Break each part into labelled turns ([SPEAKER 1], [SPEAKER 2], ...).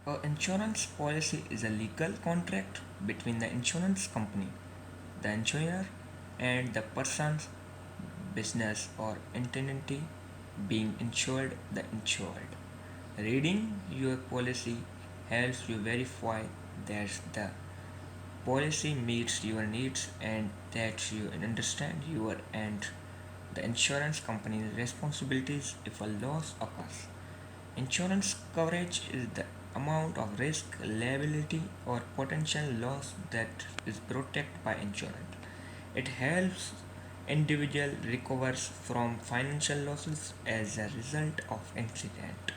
[SPEAKER 1] A insurance policy is a legal contract between the insurance company, the insurer, and the person's business or entity being insured, the insured. Reading your policy helps you verify that the policy meets your needs and that you understand your and the insurance company's responsibilities if a loss occurs. Insurance coverage is the amount of risk, liability, or potential loss that is protected by insurance. It helps individual recovers from financial losses as a result of incident,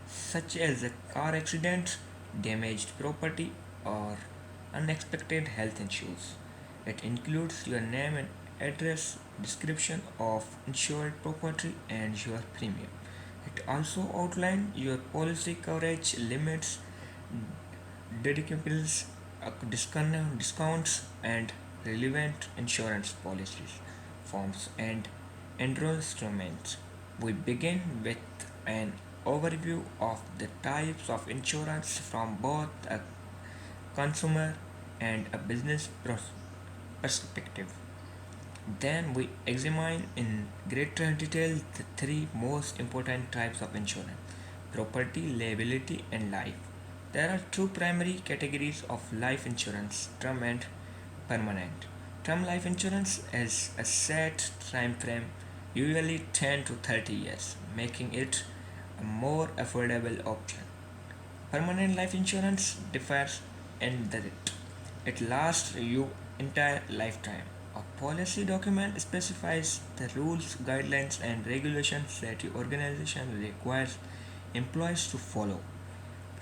[SPEAKER 1] such as a car accident, damaged property, or unexpected health issues. It includes your name and address, description of insured property, and your premium. It also outlines your policy coverage limits, deductibles, discounts, and relevant insurance policies, forms, and endorsements. We begin with an overview of the types of insurance from both a consumer and a business perspective. Then we examine in greater detail the three most important types of insurance: property, liability, and life. There are two primary categories of life insurance: term and permanent. Term life insurance has a set time frame, usually 10 to 30 years, making it a more affordable option. Permanent life insurance differs in that it lasts your entire lifetime. A policy document specifies the rules, guidelines, and regulations that your organization requires employees to follow.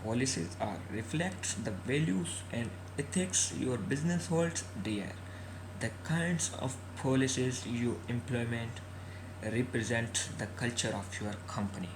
[SPEAKER 1] Policies are reflect the values and ethics your business holds dear. The kinds of policies you implement represent the culture of your company.